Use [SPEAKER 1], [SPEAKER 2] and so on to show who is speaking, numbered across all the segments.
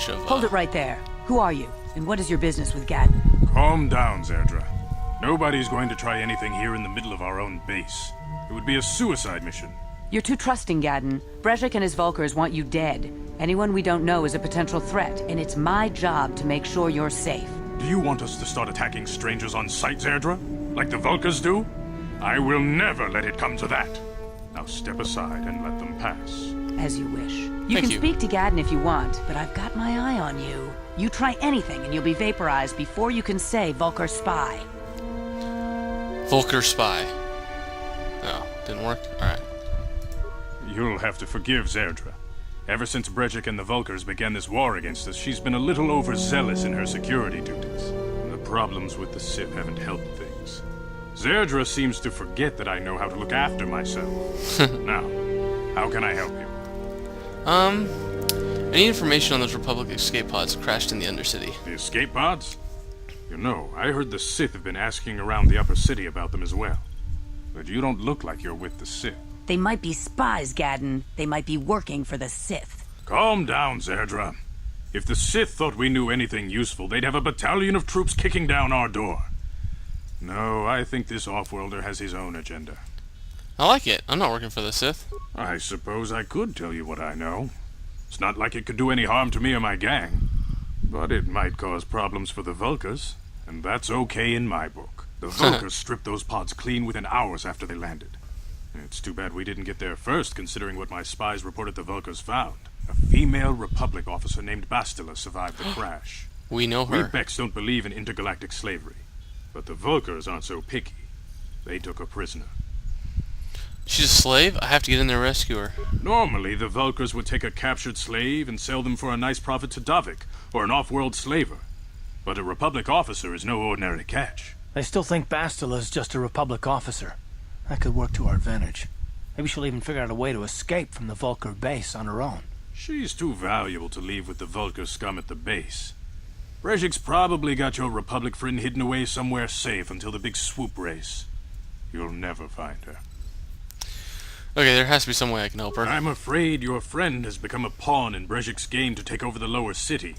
[SPEAKER 1] bunch of...
[SPEAKER 2] Hold it right there. Who are you? And what is your business with Gaddon?
[SPEAKER 3] Calm down, Zerdra. Nobody's going to try anything here in the middle of our own base. It would be a suicide mission.
[SPEAKER 2] You're too trusting, Gaddon. Brezhik and his Vulkars want you dead. Anyone we don't know is a potential threat, and it's my job to make sure you're safe.
[SPEAKER 3] Do you want us to start attacking strangers on sight, Zerdra? Like the Vulkars do? I will never let it come to that. Now step aside and let them pass.
[SPEAKER 2] As you wish. You can speak to Gaddon if you want, but I've got my eye on you. You try anything and you'll be vaporized before you can say Vulkar spy.
[SPEAKER 1] Vulkar spy. Oh, didn't work? Alright.
[SPEAKER 3] You'll have to forgive Zerdra. Ever since Brezhik and the Vulkars began this war against us, she's been a little overzealous in her security duties. The problems with the Sith haven't helped things. Zerdra seems to forget that I know how to look after myself. Now, how can I help you?
[SPEAKER 1] Any information on those Republic escape pods that crashed in the Undercity?
[SPEAKER 3] The escape pods? You know, I heard the Sith have been asking around the upper city about them as well. But you don't look like you're with the Sith.
[SPEAKER 2] They might be spies, Gaddon. They might be working for the Sith.
[SPEAKER 3] Calm down, Zerdra. If the Sith thought we knew anything useful, they'd have a battalion of troops kicking down our door. No, I think this off-worlder has his own agenda.
[SPEAKER 1] I like it. I'm not working for the Sith.
[SPEAKER 3] I suppose I could tell you what I know. It's not like it could do any harm to me or my gang. But it might cause problems for the Vulkars, and that's okay in my book. The Vulkars stripped those pods clean within hours after they landed. It's too bad we didn't get there first, considering what my spies reported the Vulkars found. A female Republic officer named Bastila survived the crash.
[SPEAKER 1] We know her.
[SPEAKER 3] We Becks don't believe in intergalactic slavery. But the Vulkars aren't so picky. They took her prisoner.
[SPEAKER 1] She's a slave? I have to get in there and rescue her.
[SPEAKER 3] Normally, the Vulkars would take a captured slave and sell them for a nice profit to Davik, or an off-world slaver. But a Republic officer is no ordinary catch.
[SPEAKER 4] I still think Bastila's just a Republic officer. That could work to our advantage. Maybe she'll even figure out a way to escape from the Vulkar base on her own.
[SPEAKER 3] She's too valuable to leave with the Vulkar scum at the base. Brezhik's probably got your Republic friend hidden away somewhere safe until the big swoop race. You'll never find her.
[SPEAKER 1] Okay, there has to be some way I can help her.
[SPEAKER 3] I'm afraid your friend has become a pawn in Brezhik's game to take over the lower city.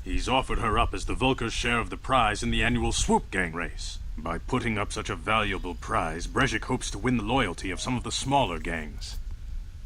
[SPEAKER 3] He's offered her up as the Vulkar's share of the prize in the annual swoop gang race. By putting up such a valuable prize, Brezhik hopes to win the loyalty of some of the smaller gangs.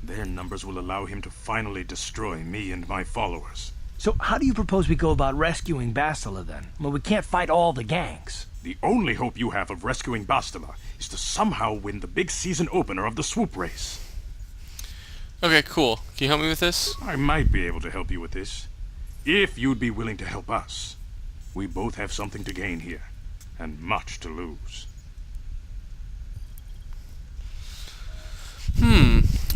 [SPEAKER 3] Their numbers will allow him to finally destroy me and my followers.
[SPEAKER 4] So how do you propose we go about rescuing Bastila then? Well, we can't fight all the gangs.
[SPEAKER 3] The only hope you have of rescuing Bastila is to somehow win the big season opener of the swoop race.
[SPEAKER 1] Okay, cool. Can you help me with this?
[SPEAKER 3] I might be able to help you with this, if you'd be willing to help us. We both have something to gain here, and much to lose.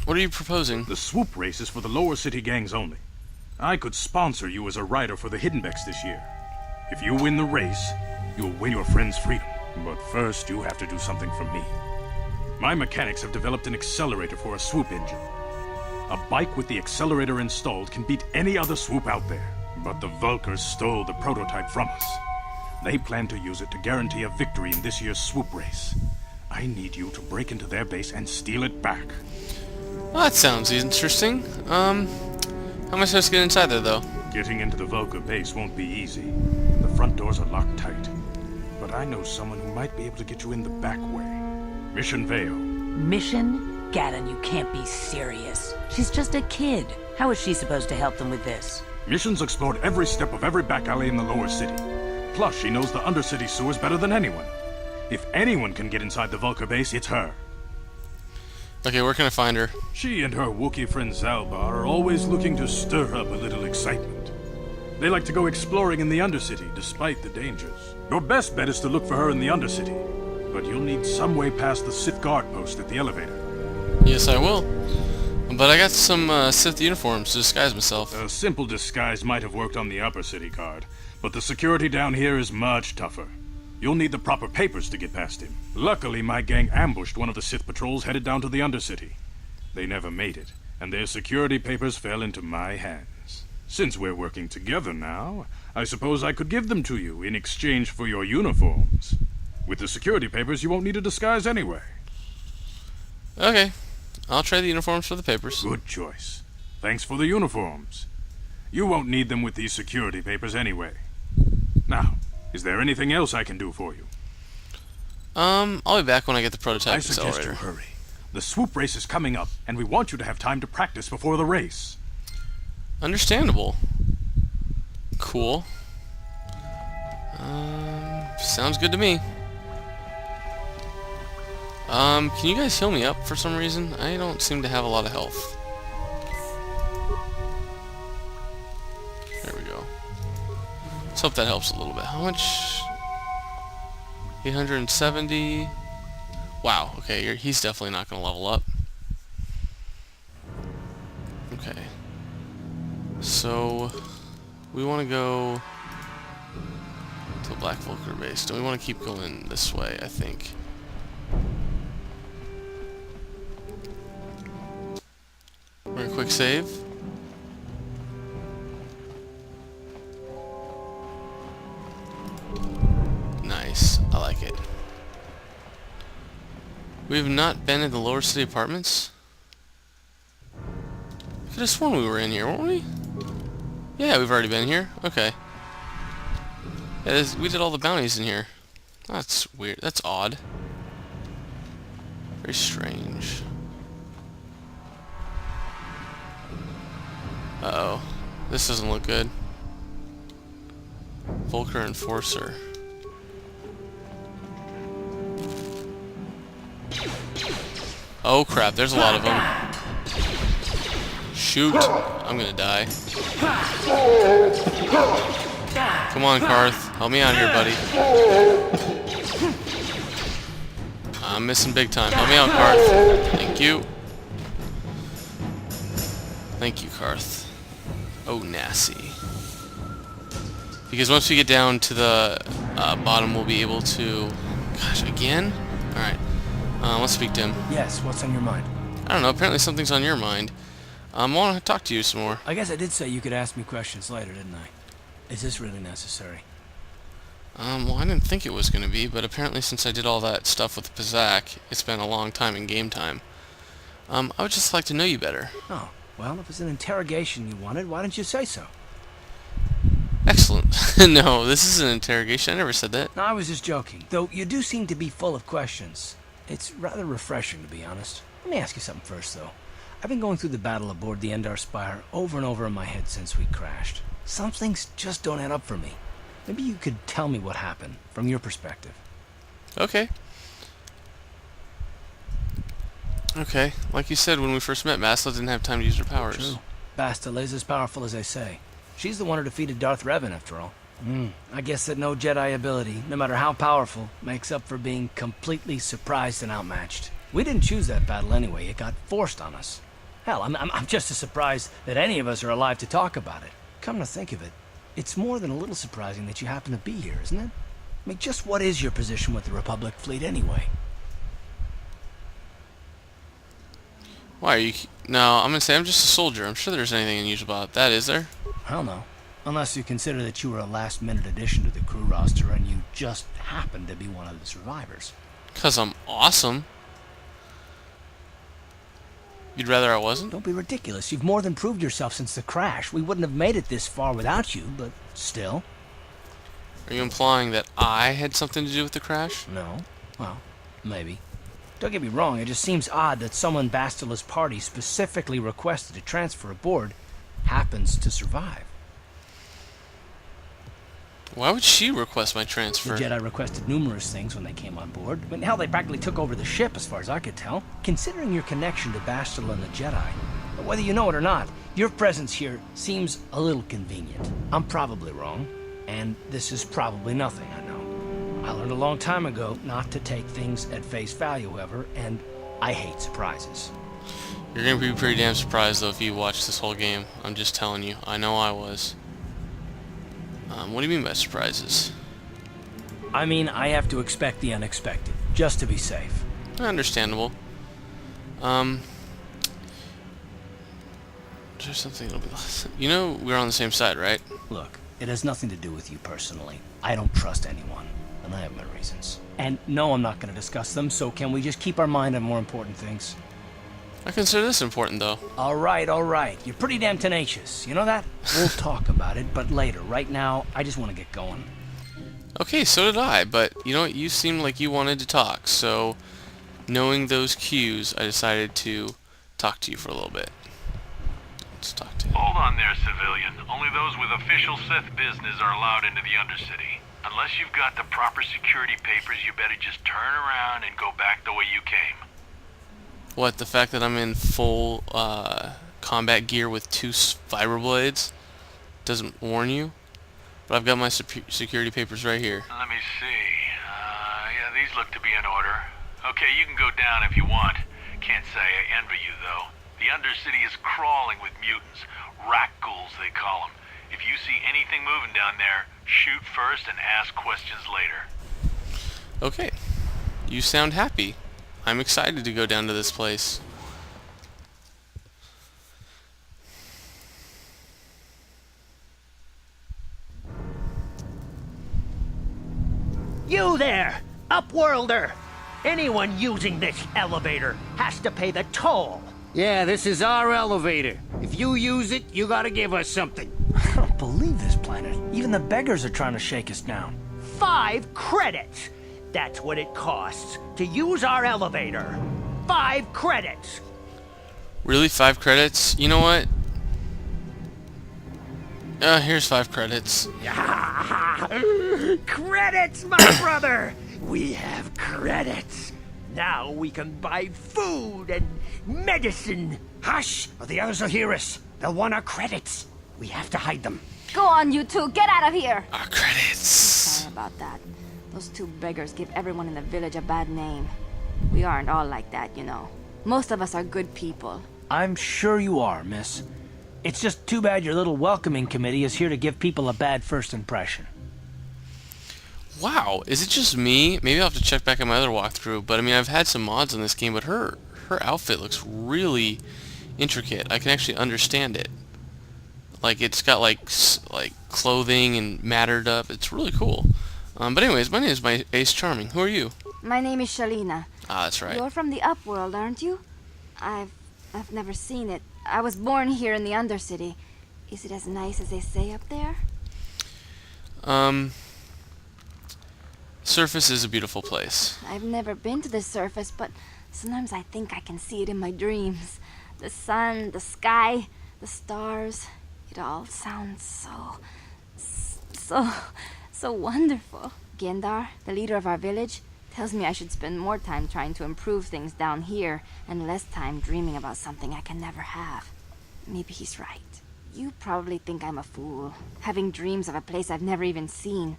[SPEAKER 1] What are you proposing?
[SPEAKER 3] The swoop race is for the lower city gangs only. I could sponsor you as a rider for the Hiddenbecks this year. If you win the race, you'll win your friend's freedom. But first, you have to do something for me. My mechanics have developed an accelerator for a swoop engine. A bike with the accelerator installed can beat any other swoop out there. But the Vulkars stole the prototype from us. They plan to use it to guarantee a victory in this year's swoop race. I need you to break into their base and steal it back.
[SPEAKER 1] Well, that sounds interesting. How am I supposed to get inside there, though?
[SPEAKER 3] Getting into the Vulkar base won't be easy. The front doors are locked tight. But I know someone who might be able to get you in the back way. Mission Vale.
[SPEAKER 2] Mission? Gaddon, you can't be serious. She's just a kid. How is she supposed to help them with this?
[SPEAKER 3] Mission's explored every step of every back alley in the lower city. Plus, she knows the Undercity sewers better than anyone. If anyone can get inside the Vulkar base, it's her.
[SPEAKER 1] Okay, where can I find her?
[SPEAKER 3] She and her Wookiee friend Zalbar are always looking to stir up a little excitement. They like to go exploring in the Undercity, despite the dangers. Your best bet is to look for her in the Undercity, but you'll need some way past the Sith guard post at the elevator.
[SPEAKER 1] Yes, I will. But I got some Sith uniforms to disguise myself.
[SPEAKER 3] A simple disguise might have worked on the upper city guard, but the security down here is much tougher. You'll need the proper papers to get past him. Luckily, my gang ambushed one of the Sith patrols headed down to the Undercity. They never made it, and their security papers fell into my hands. Since we're working together now, I suppose I could give them to you in exchange for your uniforms. With the security papers, you won't need a disguise anyway.
[SPEAKER 1] Okay, I'll trade the uniforms for the papers.
[SPEAKER 3] Good choice. Thanks for the uniforms. You won't need them with these security papers anyway. Now, is there anything else I can do for you?
[SPEAKER 1] I'll be back when I get the prototype
[SPEAKER 3] I suggest
[SPEAKER 1] accelerator.
[SPEAKER 3] you hurry. The swoop race is coming up, and we want you to have time to practice before the race.
[SPEAKER 1] Understandable. Cool. Sounds good to me. Can you guys heal me up for some reason? I don't seem to have a lot of health. There we go. Let's hope that helps a little bit. How much? 870. Wow, okay, he's definitely not going to level up. Okay. So, we want to go to the Black Vulcar base. Do we want to keep going this way, I think? We're going to quick save. Nice, I like it. We have not been in the Lower City Apartments? I could have sworn we were in here, weren't we? Yeah, we've already been here. Okay. Yeah, we did all the bounties in here. That's weird. That's odd. Very strange. Uh-oh. This doesn't look good. Vulcar Enforcer. Oh crap, there's a lot of them. Shoot. I'm gonna die. Come on, Karth. Help me out here, buddy. I'm missing big time. Help me out, Karth. Thank you. Thank you, Karth. Oh, Nasty. Because once we get down to the bottom, we'll be able to... Gosh, again? Alright. Let's speak to him.
[SPEAKER 4] Yes, what's on your mind?
[SPEAKER 1] I don't know, apparently something's on your mind. I want to talk to you some more.
[SPEAKER 4] I guess I did say you could ask me questions later, didn't I? Is this really necessary?
[SPEAKER 1] Well, I didn't think it was going to be, but apparently since I did all that stuff with Pazak, it's been a long time in game time. I would just like to know you better.
[SPEAKER 4] Oh, well, if it's an interrogation you wanted, why didn't you say so?
[SPEAKER 1] Excellent. No, this is an interrogation. I never said that.
[SPEAKER 4] No, I was just joking. Though you do seem to be full of questions. It's rather refreshing, to be honest. Let me ask you something first, though. I've been going through the battle aboard the Endar Spire over and over in my head since we crashed. Some things just don't add up for me. Maybe you could tell me what happened, from your perspective.
[SPEAKER 1] Okay. Okay. Like you said, when we first met, Bastila didn't have time to use her powers.
[SPEAKER 4] True. Bastila is as powerful as they say. She's the one who defeated Darth Revan, after all. I guess that no Jedi ability, no matter how powerful, makes up for being completely surprised and outmatched. We didn't choose that battle anyway. It got forced on us. Hell, I'm just as surprised that any of us are alive to talk about it. Come to think of it, it's more than a little surprising that you happen to be here, isn't it? I mean, just what is your position with the Republic fleet anyway?
[SPEAKER 1] Why are you... No, I'm going to say I'm just a soldier. I'm sure there's anything unusual about that, is there?
[SPEAKER 4] Hell no. Unless you consider that you were a last-minute addition to the crew roster and you just happened to be one of the survivors.
[SPEAKER 1] 'Cause I'm awesome. You'd rather I wasn't?
[SPEAKER 4] Don't be ridiculous. You've more than proved yourself since the crash. We wouldn't have made it this far without you, but still.
[SPEAKER 1] Are you implying that I had something to do with the crash?
[SPEAKER 4] No. Well, maybe. Don't get me wrong, it just seems odd that someone Bastila's party specifically requested to transfer aboard happens to survive.
[SPEAKER 1] Why would she request my transfer?
[SPEAKER 4] The Jedi requested numerous things when they came on board. I mean, hell, they practically took over the ship, as far as I could tell. Considering your connection to Bastila and the Jedi, whether you know it or not, your presence here seems a little convenient. I'm probably wrong, and this is probably nothing, I know. I learned a long time ago not to take things at face value, however, and I hate surprises.
[SPEAKER 1] You're gonna be pretty damn surprised, though, if you watch this whole game. I'm just telling you. I know I was. What do you mean by surprises?
[SPEAKER 4] I mean, I have to expect the unexpected, just to be safe.
[SPEAKER 1] Understandable. There's something that'll be... You know we're on the same side, right?
[SPEAKER 4] Look, it has nothing to do with you personally. I don't trust anyone, and I have my reasons. And no, I'm not going to discuss them, so can we just keep our mind on more important things?
[SPEAKER 1] I consider this important, though.
[SPEAKER 4] All right. You're pretty damn tenacious. You know that? We'll talk about it, but later. Right now, I just want to get going.
[SPEAKER 1] Okay, so did I, but you know what? You seemed like you wanted to talk, so knowing those cues, I decided to talk to you for a little bit. Let's talk to you.
[SPEAKER 5] Hold on there, civilian. Only those with official Sith business are allowed into the Undercity. Unless you've got the proper security papers, you better just turn around and go back the way you came.
[SPEAKER 1] What, the fact that I'm in full combat gear with 2 fiber blades doesn't warn you? But I've got my security papers right here.
[SPEAKER 5] Let me see. Yeah, these look to be in order. Okay, you can go down if you want. Can't say I envy you, though. The Undercity is crawling with mutants. Rat ghouls, they call them. If you see anything moving down there, shoot first and ask questions later.
[SPEAKER 1] Okay. You sound happy. I'm excited to go down to this place.
[SPEAKER 6] You there, Upworlder! Anyone using this elevator has to pay the toll.
[SPEAKER 7] Yeah, this is our elevator. If you use it, you gotta give us something.
[SPEAKER 4] I don't believe this planet. Even the beggars are trying to shake us down.
[SPEAKER 6] 5 credits! That's what it costs to use our elevator. 5 credits!
[SPEAKER 1] Really? 5 credits? You know what? Here's 5 credits.
[SPEAKER 6] Credits, my brother! We have credits. Now we can buy food and medicine.
[SPEAKER 7] Hush, or the others will hear us. They'll want our credits. We have to hide them.
[SPEAKER 8] Go on, you two. Get out of here.
[SPEAKER 1] Our credits.
[SPEAKER 8] Sorry about that. Those 2 beggars give everyone in the village a bad name. We aren't all like that, you know. Most of us are good people.
[SPEAKER 4] I'm sure you are, miss. It's just too bad your little welcoming committee is here to give people a bad first impression.
[SPEAKER 1] Wow, is it just me? Maybe I'll have to check back on my other walkthrough, but I mean, I've had some mods on this game, but her outfit looks really intricate. I can actually understand it. Like, it's got like clothing and mattered up. It's really cool. But anyways, my name is Ace Charming. Who are you?
[SPEAKER 8] My name is Shalina.
[SPEAKER 1] Ah, that's right.
[SPEAKER 8] You're from the Upworld, aren't you? I've never seen it. I was born here in the Undercity. Is it as nice as they say up there?
[SPEAKER 1] Surface is a beautiful place.
[SPEAKER 8] I've never been to the surface, but sometimes I think I can see it in my dreams. The sun, the sky, the stars. It all sounds so wonderful. Gendar, the leader of our village, tells me I should spend more time trying to improve things down here and less time dreaming about something I can never have. Maybe he's right. You probably think I'm a fool, having dreams of a place I've never even seen.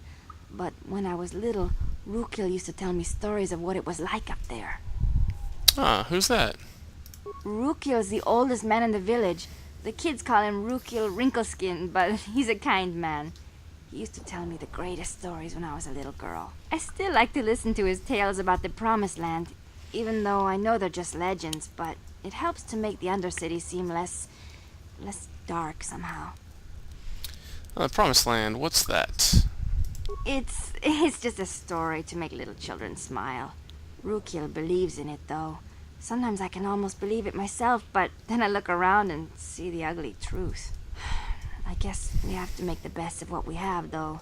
[SPEAKER 8] But when I was little, Rukil used to tell me stories of what it was like up there.
[SPEAKER 1] Ah, who's that?
[SPEAKER 8] Rukil's the oldest man in the village. The kids call him Rukil Wrinkleskin, but he's a kind man. He used to tell me the greatest stories when I was a little girl. I still like to listen to his tales about the Promised Land, even though I know they're just legends, but it helps to make the Undercity seem less dark somehow.
[SPEAKER 1] The Promised Land, what's that?
[SPEAKER 8] It's just a story to make little children smile. Rukil believes in it, though. Sometimes I can almost believe it myself, but then I look around and see the ugly truth. I guess we have to make the best of what we have, though.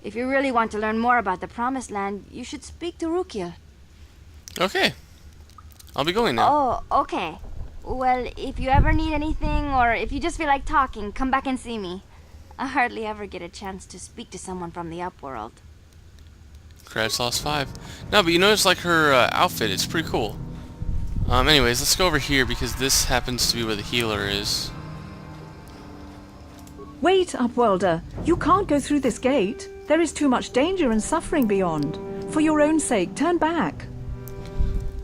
[SPEAKER 8] If you really want to learn more about the Promised Land, you should speak to Rukil.
[SPEAKER 1] Okay. I'll be going now.
[SPEAKER 8] Oh, okay. Well, if you ever need anything, or if you just feel like talking, come back and see me. I hardly ever get a chance to speak to someone from the Upworld.
[SPEAKER 1] Credits lost 5. No, but you notice like her outfit, it's pretty cool. Anyways, let's go over here because this happens to be where the healer is.
[SPEAKER 9] Wait, Upworlder. You can't go through this gate. There is too much danger and suffering beyond. For your own sake, turn back.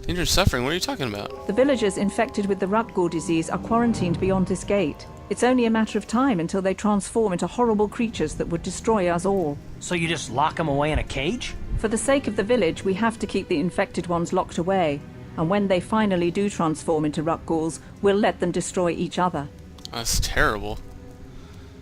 [SPEAKER 1] Danger and suffering? What are you talking about?
[SPEAKER 9] The villagers infected with the Rutgore disease are quarantined beyond this gate. It's only a matter of time until they transform into horrible creatures that would destroy us all.
[SPEAKER 4] So you just lock them away in a cage?
[SPEAKER 9] For the sake of the village, we have to keep the infected ones locked away. And when they finally do transform into Rutgores, we'll let them destroy each other.
[SPEAKER 1] That's terrible.